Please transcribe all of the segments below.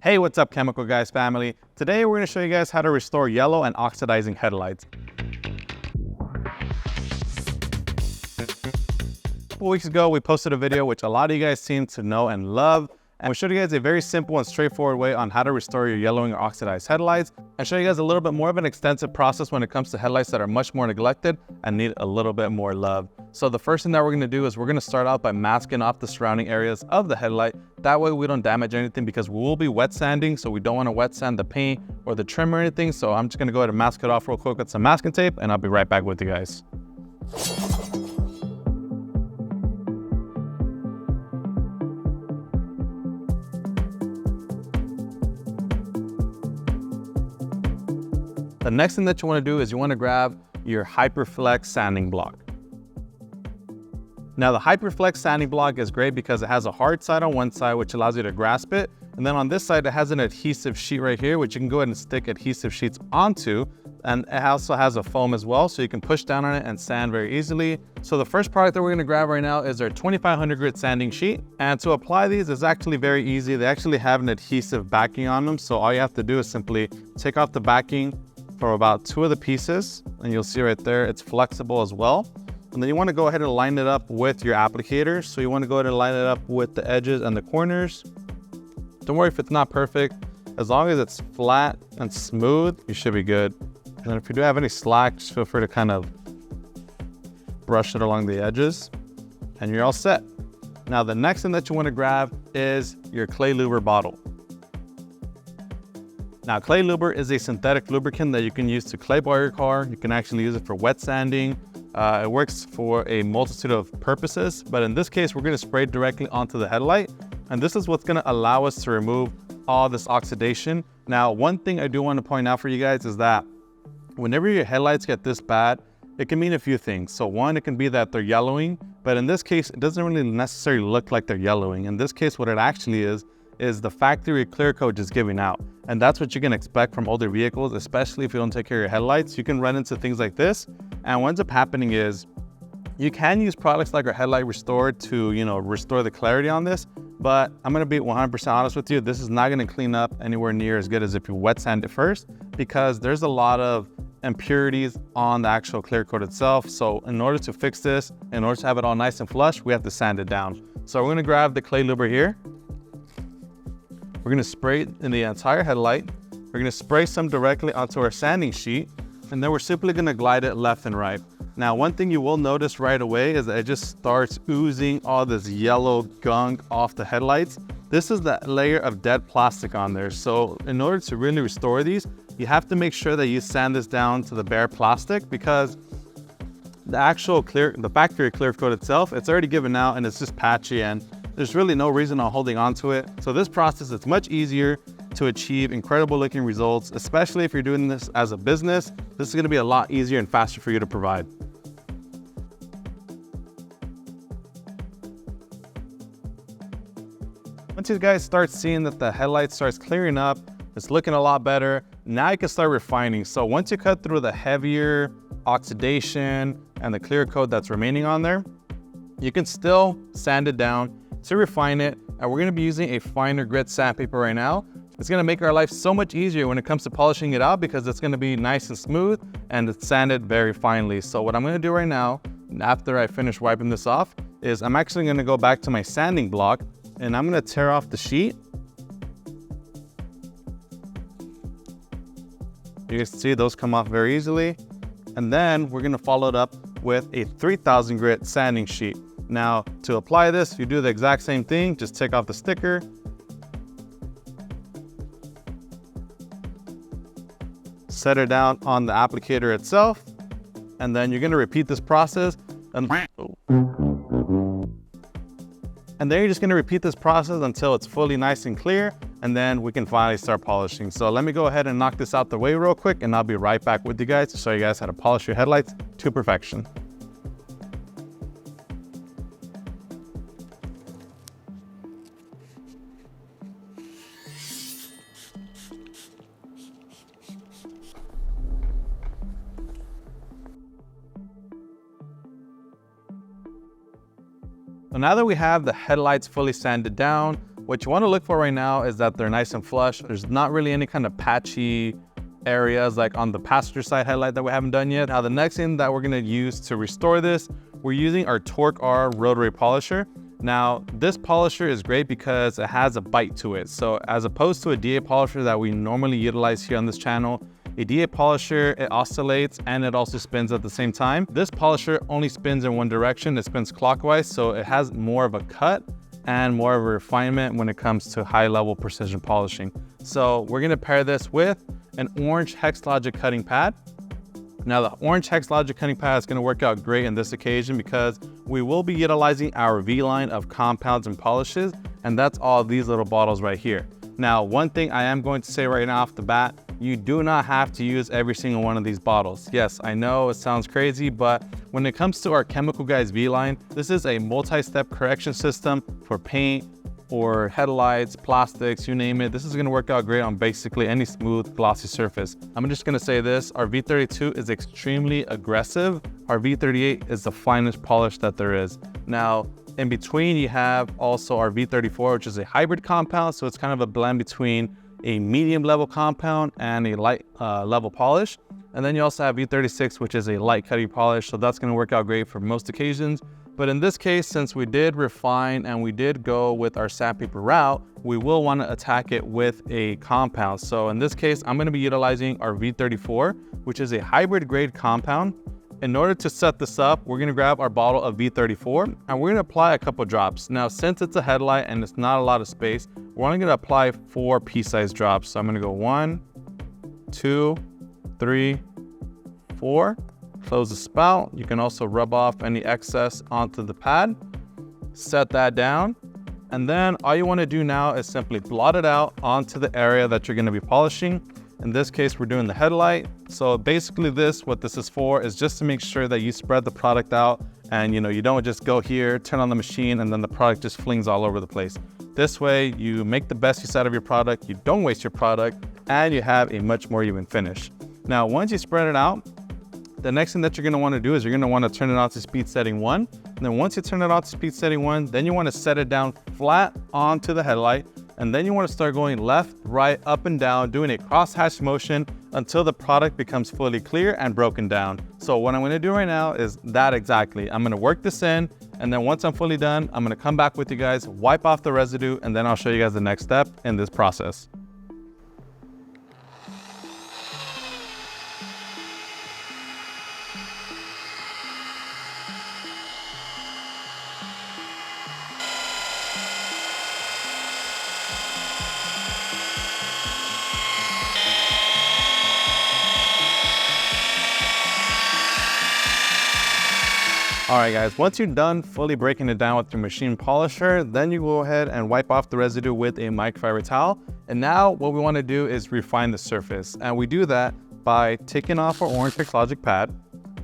Hey, what's up, Chemical Guys family? Today we're going to show you guys how to restore yellow and oxidizing headlights. A couple weeks ago, we posted a video which a lot of you guys seem to know and love. And we showed you guys a very simple and straightforward way on how to restore your yellowing or oxidized headlights, and show you guys a little bit more of an extensive process when it comes to headlights that are much more neglected and need a little bit more love. So the first thing that we're going to do is we're going to start out by masking off the surrounding areas of the headlight. That way we don't damage anything, because we will be wet sanding, so we don't want to wet sand the paint or the trim or anything. So I'm just going to go ahead and mask it off real quick with some masking tape, and I'll be right back with you guys. The next thing that you want to do is you want to grab your HydroSlick sanding block. Now the HydroSlick sanding block is great because it has a hard side on one side, which allows you to grasp it. And then on this side, it has an adhesive sheet right here, which you can go ahead and stick adhesive sheets onto. And it also has a foam as well, so you can push down on it and sand very easily. So the first product that we're going to grab right now is our 2500 grit sanding sheet. And to apply these is actually very easy. They actually have an adhesive backing on them. So all you have to do is simply take off the backing from about 2 of the pieces, and you'll see right there, it's flexible as well. And then you want to go ahead and line it up with your applicator. So you want to go ahead and line it up with the edges and the corners. Don't worry if it's not perfect. As long as it's flat and smooth, you should be good. And then if you do have any slack, just feel free to kind of brush it along the edges, and you're all set. Now the next thing that you want to grab is your clay lubricant bottle. Now, clay lubricant is a synthetic lubricant that you can use to clay bar your car. You can actually use it for wet sanding. It works for a multitude of purposes, but in this case, we're going to spray it directly onto the headlight. And this is what's going to allow us to remove all this oxidation. Now, one thing I do want to point out for you guys is that whenever your headlights get this bad, it can mean a few things. So one, it can be that they're yellowing, but in this case, it doesn't really necessarily look like they're yellowing. In this case, what it actually is the factory clear coat just giving out. And that's what you can expect from older vehicles, especially if you don't take care of your headlights. You can run into things like this. And what ends up happening is you can use products like our Headlight Restore to, restore the clarity on this. But I'm going to be 100% honest with you. This is not going to clean up anywhere near as good as if you wet sand it first, because there's a lot of impurities on the actual clear coat itself. So in order to fix this, in order to have it all nice and flush, we have to sand it down. So we're going to grab the clay lubricant here. We're going to spray it in the entire headlight. We're going to spray some directly onto our sanding sheet, and then we're simply going to glide it left and right. Now, one thing you will notice right away is that it just starts oozing all this yellow gunk off the headlights. This is that layer of dead plastic on there. So in order to really restore these, you have to make sure that you sand this down to the bare plastic, because the actual the factory clear coat itself, it's already given out and it's just patchy, and there's really no reason on holding on to it. So this process is much easier to achieve incredible looking results, especially if you're doing this as a business. This is going to be a lot easier and faster for you to provide. Once you guys start seeing that the headlight starts clearing up, it's looking a lot better, now you can start refining. So once you cut through the heavier oxidation and the clear coat that's remaining on there, you can still sand it down to refine it. And we're going to be using a finer grit sandpaper right now. It's going to make our life so much easier when it comes to polishing it out, because it's going to be nice and smooth and it's sanded very finely. So what I'm going to do right now, after I finish wiping this off, is I'm actually going to go back to my sanding block, and I'm going to tear off the sheet. You can see those come off very easily. And then we're going to follow it up with a 3000 grit sanding sheet. Now, to apply this, you do the exact same thing. Just take off the sticker. Set it down on the applicator itself. And then you're going to repeat this process. And then you're just going to repeat this process until it's fully nice and clear. And then we can finally start polishing. So let me go ahead and knock this out the way real quick, and I'll be right back with you guys to show you guys how to polish your headlights to perfection. So now that we have the headlights fully sanded down, What you want to look for right now is that they're nice and flush. There's not really any kind of patchy areas like on the passenger side headlight that we haven't done yet. Now the next thing that we're going to use to restore this, we're using our TORQ R Rotary Polisher. Now this polisher is great because it has a bite to it. So as opposed to a DA polisher that we normally utilize here on this channel, a DA polisher, it oscillates and it also spins at the same time. This polisher only spins in one direction. It spins clockwise, so it has more of a cut and more of a refinement when it comes to high level precision polishing. So we're gonna pair this with an orange HexLogic cutting pad. Now the orange HexLogic cutting pad is gonna work out great in this occasion because we will be utilizing our V line of compounds and polishes, and that's all these little bottles right here. Now, one thing I am going to say right now off the bat, you do not have to use every single one of these bottles. Yes, I know it sounds crazy, but when it comes to our Chemical Guys V line, this is a multi-step correction system for paint or headlights, plastics, you name it. This is gonna work out great on basically any smooth, glossy surface. I'm just gonna say this, our V32 is extremely aggressive. Our V38 is the finest polish that there is. Now, in between, you have also our V34, which is a hybrid compound. So it's kind of a blend between a medium level compound and a light level polish. And then you also have V36, which is a light cutting polish. So that's gonna work out great for most occasions. But in this case, since we did refine and we did go with our sandpaper route, we will wanna attack it with a compound. So in this case, I'm gonna be utilizing our V34, which is a hybrid grade compound. In order to set this up, we're gonna grab our bottle of V34 and we're gonna apply a couple drops. Now, since it's a headlight and it's not a lot of space, we're only gonna apply 4 pea-sized drops. So I'm gonna go 1, 2, 3, 4. Close the spout. You can also rub off any excess onto the pad. Set that down. And then all you wanna do now is simply blot it out onto the area that you're gonna be polishing. In this case, we're doing the headlight. So basically what this is for is just to make sure that you spread the product out and you don't just go here, turn on the machine, and then the product just flings all over the place. This way, you make the best use out of your product, you don't waste your product, and you have a much more even finish. Now, once you spread it out, the next thing that you're gonna wanna do is you're gonna wanna turn it on to speed setting 1. And then once you turn it on to speed setting 1, then you wanna set it down flat onto the headlight. And then you want to start going left, right, up and down, doing a crosshatch motion until the product becomes fully clear and broken down. So what I'm going to do right now is that exactly. I'm going to work this in, and then once I'm fully done, I'm going to come back with you guys, wipe off the residue, and then I'll show you guys the next step in this process. All right guys, once you're done fully breaking it down with your machine polisher, then you go ahead and wipe off the residue with a microfiber towel. And now what we want to do is refine the surface. And we do that by taking off our orange HexLogic pad.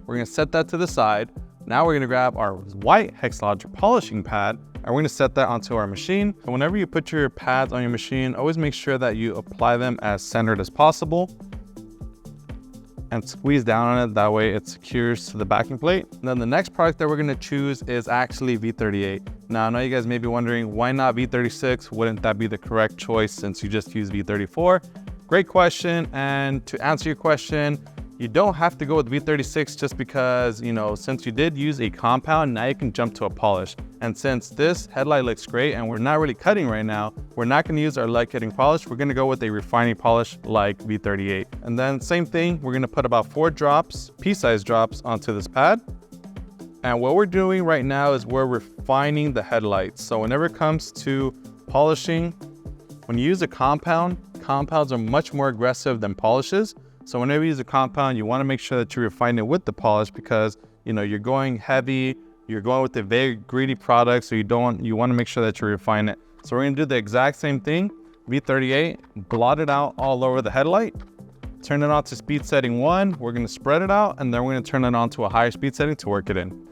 We're going to set that to the side. Now we're going to grab our white HexLogic polishing pad and we're going to set that onto our machine. And whenever you put your pads on your machine, always make sure that you apply them as centered as possible and squeeze down on it. That way it secures to the backing plate. And then the next product that we're gonna choose is actually V38. Now I know you guys may be wondering, why not V36? Wouldn't that be the correct choice since you just use V34? Great question. And to answer your question, you don't have to go with V36 just because, since you did use a compound, now you can jump to a polish. And since this headlight looks great and we're not really cutting right now, we're not gonna use our light cutting polish. We're gonna go with a refining polish like V38. And then same thing, we're gonna put about 4 drops, pea-sized drops onto this pad. And what we're doing right now is we're refining the headlights. So whenever it comes to polishing, when you use a compound, compounds are much more aggressive than polishes. So whenever you use a compound, you want to make sure that you refine it with the polish because, you're going heavy, you're going with a very greedy product, so you want to make sure that you refine it. So we're going to do the exact same thing. V38, blot it out all over the headlight, turn it on to speed setting 1. We're going to spread it out, and then we're going to turn it on to a higher speed setting to work it in.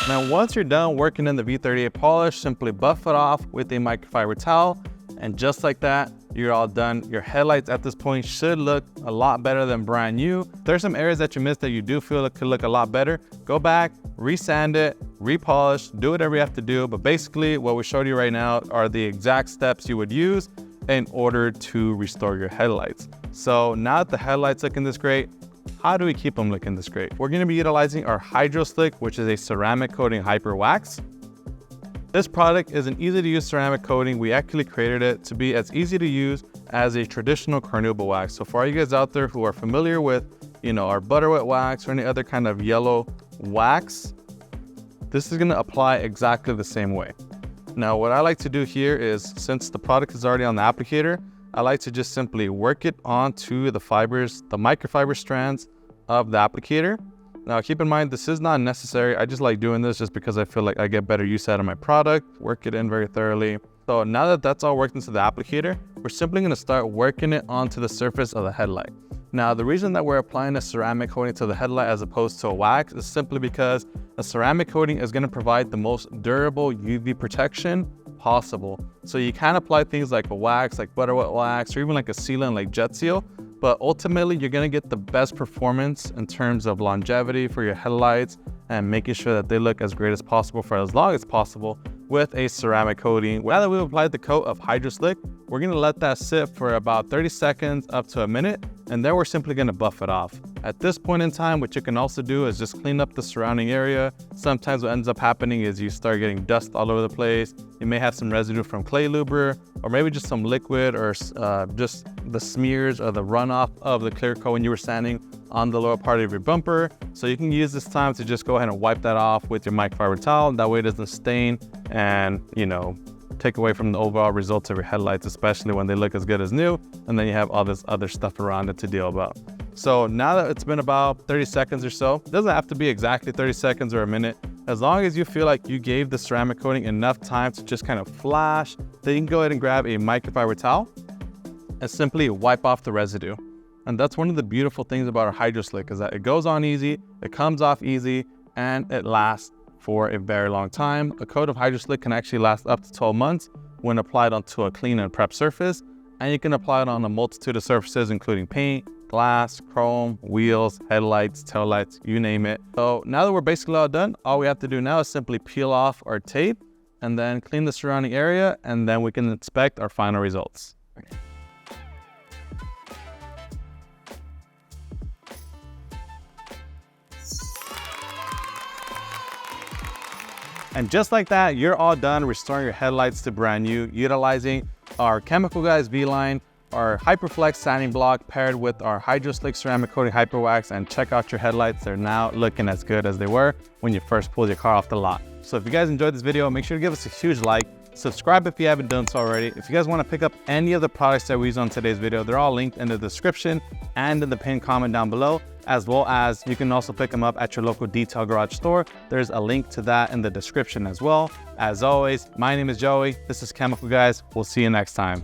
Now, once you're done working in the V38 polish, simply buff it off with a microfiber towel. And just like that, you're all done. Your headlights at this point should look a lot better than brand new. If there's some areas that you missed that you do feel it could look a lot better, go back, resand it, repolish, do whatever you have to do. But basically what we showed you right now are the exact steps you would use in order to restore your headlights. So now that the headlights looking this great, how do we keep them looking this great? We're gonna be utilizing our HydroSlick, which is a ceramic coating hyper wax. This product is an easy to use ceramic coating. We actually created it to be as easy to use as a traditional carnauba wax. So for all you guys out there who are familiar with, our butter wet wax or any other kind of yellow wax, this is gonna apply exactly the same way. Now, what I like to do here is, since the product is already on the applicator, I like to just simply work it onto the fibers, the microfiber strands of the applicator. Now, keep in mind, this is not necessary. I just like doing this just because I feel like I get better use out of my product, work it in very thoroughly. So now that that's all worked into the applicator, we're simply gonna start working it onto the surface of the headlight. Now, the reason that we're applying a ceramic coating to the headlight as opposed to a wax is simply because a ceramic coating is gonna provide the most durable UV protection possible. So you can apply things like a wax, like butter wet wax, or even like a sealant like Jet Seal, but ultimately you're gonna get the best performance in terms of longevity for your headlights and making sure that they look as great as possible for as long as possible with a ceramic coating. Now that we've applied the coat of HydroSlick, we're gonna let that sit for about 30 seconds up to a minute, and then we're simply gonna buff it off. At this point in time, what you can also do is just clean up the surrounding area. Sometimes what ends up happening is you start getting dust all over the place. You may have some residue from clay luber, or maybe just some liquid, or just the smears or the runoff of the clear coat when you were sanding on the lower part of your bumper. So you can use this time to just go ahead and wipe that off with your microfiber towel. That way it doesn't stain and, take away from the overall results of your headlights, especially when they look as good as new, and then you have all this other stuff around it to deal about. So now that it's been about 30 seconds or so, it doesn't have to be exactly 30 seconds or a minute. As long as you feel like you gave the ceramic coating enough time to just kind of flash, then you can go ahead and grab a microfiber towel and simply wipe off the residue. And that's one of the beautiful things about our HydroSlick, is that it goes on easy, it comes off easy, and it lasts for a very long time. A coat of HydroSlick can actually last up to 12 months when applied onto a clean and prep surface, and you can apply it on a multitude of surfaces, including paint, glass, chrome, wheels, headlights, taillights, you name it. So now that we're basically all done, all we have to do now is simply peel off our tape and then clean the surrounding area, and then we can inspect our final results. And just like that, you're all done restoring your headlights to brand new, utilizing our Chemical Guys V-Line, our HyperFlex sanding block paired with our HydroSlick Ceramic Coating Hyper Wax, and check out your headlights. They're now looking as good as they were when you first pulled your car off the lot. So if you guys enjoyed this video, make sure to give us a huge like, subscribe if you haven't done so already. If you guys want to pick up any of the products that we use on today's video, they're all linked in the description and in the pinned comment down below, as well as you can also pick them up at your local detail garage store. There's a link to that in the description as well. As always, my name is Joey. This is Chemical Guys. We'll see you next time.